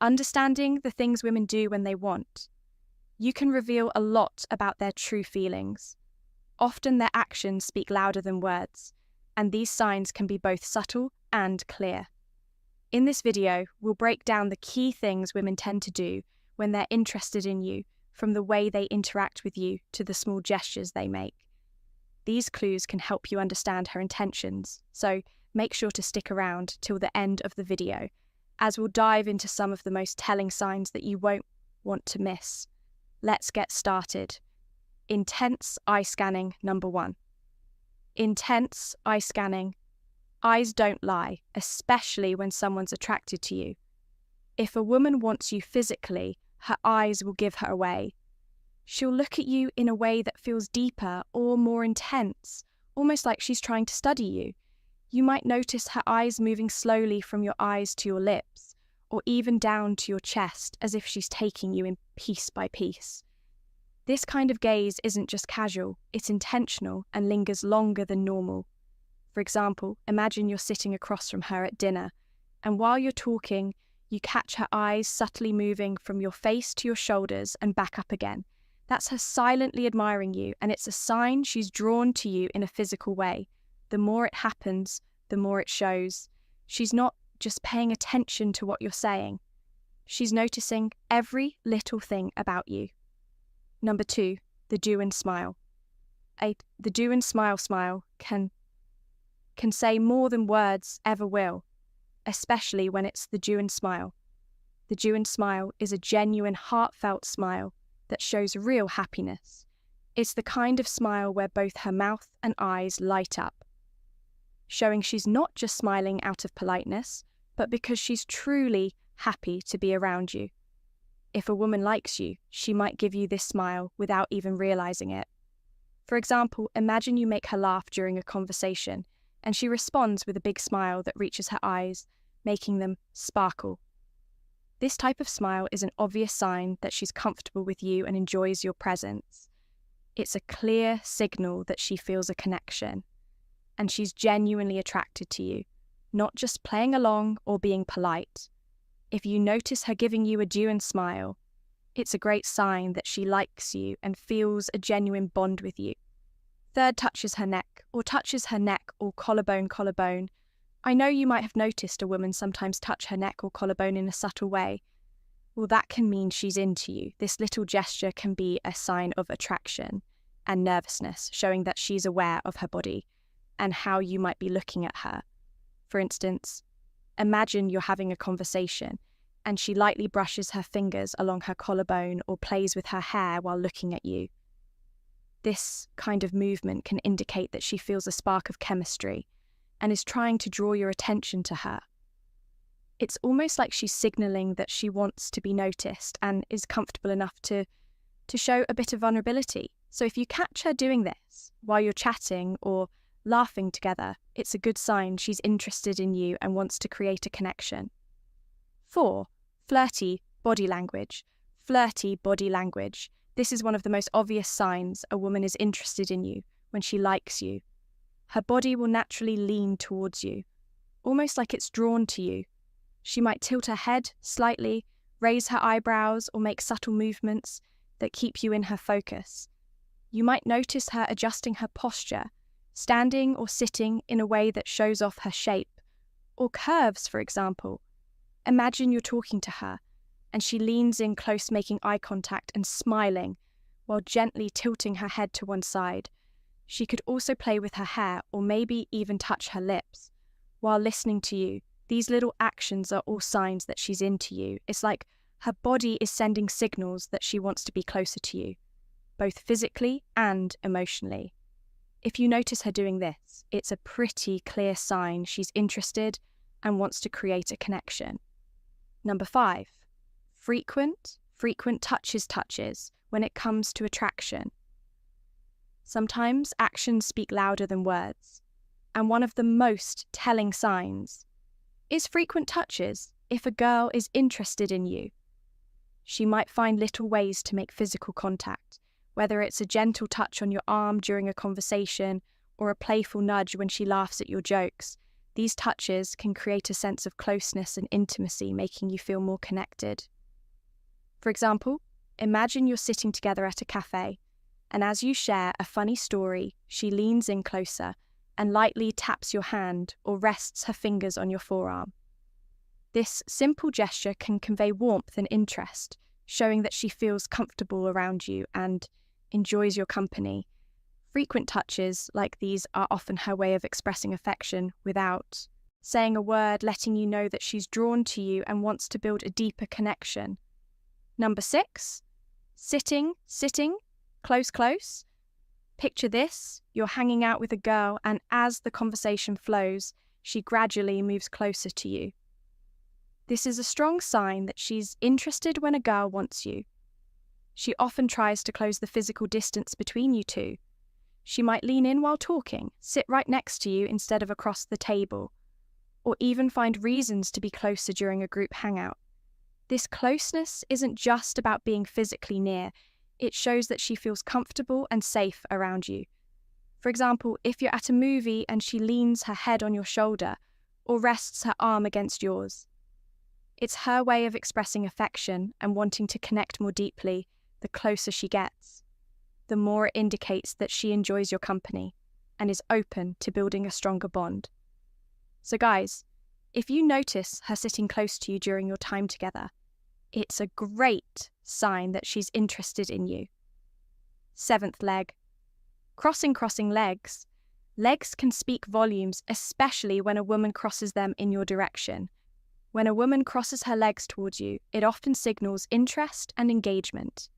Understanding the things women do when they want, you can reveal a lot about their true feelings. Often their actions speak louder than words, and these signs can be both subtle and clear. In this video, we'll break down the key things women tend to do when they're interested in you, from the way they interact with you to the small gestures they make. These clues can help you understand her intentions, so make sure to stick around till the end of the video, as we'll dive into some of the most telling signs that you won't want to miss. Let's get started. Intense eye scanning, number 1. Intense eye scanning. Eyes don't lie, especially when someone's attracted to you. If a woman wants you physically, her eyes will give her away. She'll look at you in a way that feels deeper or more intense, almost like she's trying to study you. You might notice her eyes moving slowly from your eyes to your lips, or even down to your chest, as if she's taking you in piece by piece. This kind of gaze isn't just casual, it's intentional and lingers longer than normal. For example, imagine you're sitting across from her at dinner, and while you're talking, you catch her eyes subtly moving from your face to your shoulders and back up again. That's her silently admiring you, and it's a sign she's drawn to you in a physical way. The more it happens, the more it shows. She's not just paying attention to what you're saying. She's noticing every little thing about you. Number 2, the do and smile. The do and smile can say more than words ever will, especially when it's the do and smile. The do and smile is a genuine, heartfelt smile that shows real happiness. It's the kind of smile where both her mouth and eyes light up, showing she's not just smiling out of politeness, but because she's truly happy to be around you. If a woman likes you, she might give you this smile without even realizing it. For example, imagine you make her laugh during a conversation, and she responds with a big smile that reaches her eyes, making them sparkle. This type of smile is an obvious sign that she's comfortable with you and enjoys your presence. It's a clear signal that she feels a connection, and she's genuinely attracted to you, not just playing along or being polite. If you notice her giving you a do and smile, it's a great sign that she likes you and feels a genuine bond with you. Third, touches her neck or collarbone. I know you might have noticed a woman sometimes touch her neck or collarbone in a subtle way. Well, that can mean she's into you. This little gesture can be a sign of attraction and nervousness, showing that she's aware of her body and how you might be looking at her. For instance, imagine you're having a conversation and she lightly brushes her fingers along her collarbone or plays with her hair while looking at you. This kind of movement can indicate that she feels a spark of chemistry and is trying to draw your attention to her. It's almost like she's signaling that she wants to be noticed and is comfortable enough to show a bit of vulnerability. So if you catch her doing this while you're chatting or laughing together, it's a good sign she's interested in you and wants to create a connection. 4, flirty body language. Flirty body language. This is one of the most obvious signs a woman is interested in you when she likes you. Her body will naturally lean towards you, almost like it's drawn to you. She might tilt her head slightly, raise her eyebrows, or make subtle movements that keep you in her focus. You might notice her adjusting her posture, standing or sitting in a way that shows off her shape, or curves, for example. Imagine you're talking to her, and she leans in close, making eye contact and smiling, while gently tilting her head to one side. She could also play with her hair, or maybe even touch her lips. While listening to you, these little actions are all signs that she's into you. It's like her body is sending signals that she wants to be closer to you, both physically and emotionally. If you notice her doing this, it's a pretty clear sign she's interested and wants to create a connection. Number 5, frequent touches when it comes to attraction. Sometimes actions speak louder than words, and one of the most telling signs is frequent touches. If a girl is interested in you, she might find little ways to make physical contact, whether it's a gentle touch on your arm during a conversation or a playful nudge when she laughs at your jokes. These touches can create a sense of closeness and intimacy, making you feel more connected. For example, imagine you're sitting together at a cafe, and as you share a funny story, she leans in closer and lightly taps your hand or rests her fingers on your forearm. This simple gesture can convey warmth and interest, showing that she feels comfortable around you and enjoys your company. Frequent touches like these are often her way of expressing affection without saying a word, letting you know that she's drawn to you and wants to build a deeper connection. Number 6, sitting, close. Picture this, you're hanging out with a girl, and as the conversation flows, she gradually moves closer to you. This is a strong sign that she's interested when a girl wants you. She often tries to close the physical distance between you two. She might lean in while talking, sit right next to you instead of across the table, or even find reasons to be closer during a group hangout. This closeness isn't just about being physically near, it shows that she feels comfortable and safe around you. For example, if you're at a movie and she leans her head on your shoulder or rests her arm against yours. It's her way of expressing affection and wanting to connect more deeply. The closer she gets, the more it indicates that she enjoys your company and is open to building a stronger bond. So guys, if you notice her sitting close to you during your time together, it's a great sign that she's interested in you. 7th leg. Crossing legs. Legs can speak volumes, especially when a woman crosses them in your direction. When a woman crosses her legs towards you, it often signals interest and engagement.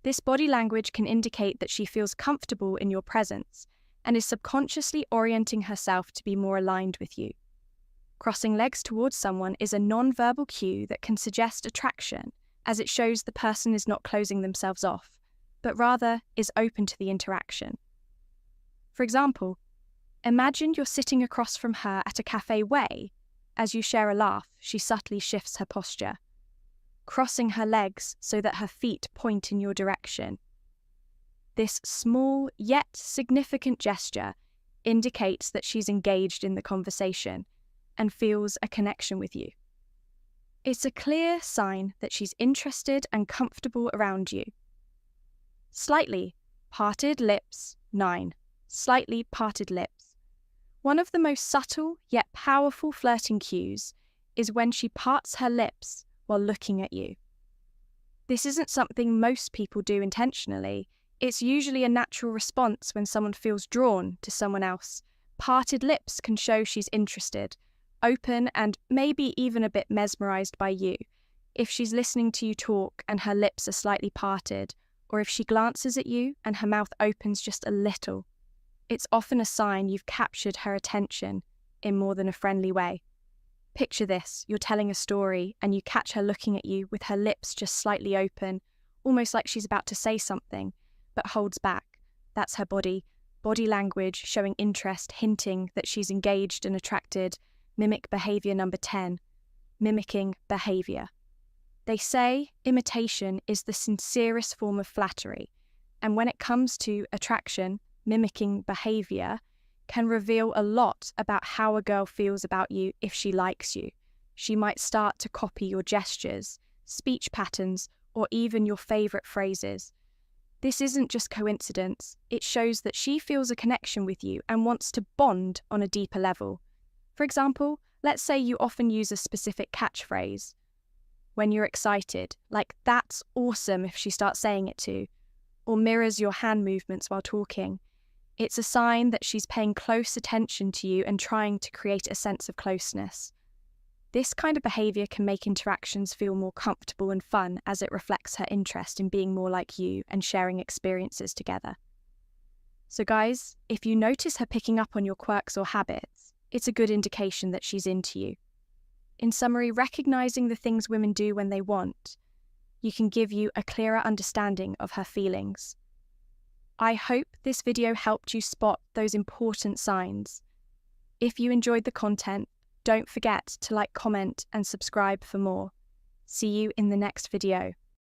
This body language can indicate that she feels comfortable in your presence and is subconsciously orienting herself to be more aligned with you. Crossing legs towards someone is a non-verbal cue that can suggest attraction, as it shows the person is not closing themselves off, but rather is open to the interaction. For example, imagine you're sitting across from her at a cafe way. As you share a laugh, she subtly shifts her posture, crossing her legs so that her feet point in your direction. This small yet significant gesture indicates that she's engaged in the conversation and feels a connection with you. It's a clear sign that she's interested and comfortable around you. Slightly parted lips. 9. Slightly parted lips. One of the most subtle yet powerful flirting cues is when she parts her lips while looking at you. This isn't something most people do intentionally. It's usually a natural response when someone feels drawn to someone else. Parted lips can show she's interested, open, and maybe even a bit mesmerized by you. If she's listening to you talk and her lips are slightly parted, or if she glances at you and her mouth opens just a little, it's often a sign you've captured her attention in more than a friendly way. Picture this, you're telling a story and you catch her looking at you with her lips just slightly open, almost like she's about to say something, but holds back. That's her body language showing interest, hinting that she's engaged and attracted. Mimic behavior number 10, mimicking behavior. They say imitation is the sincerest form of flattery, and when it comes to attraction, mimicking behavior can reveal a lot about how a girl feels about you if she likes you. She might start to copy your gestures, speech patterns, or even your favorite phrases. This isn't just coincidence, it shows that she feels a connection with you and wants to bond on a deeper level. For example, let's say you often use a specific catchphrase when you're excited, like "that's awesome" if she starts saying it too, or mirrors your hand movements while talking. It's a sign that she's paying close attention to you and trying to create a sense of closeness. This kind of behavior can make interactions feel more comfortable and fun, as it reflects her interest in being more like you and sharing experiences together. So guys, if you notice her picking up on your quirks or habits, it's a good indication that she's into you. In summary, recognizing the things women do when they want, you can give you a clearer understanding of her feelings. I hope this video helped you spot those important signs. If you enjoyed the content, don't forget to like, comment, and subscribe for more. See you in the next video.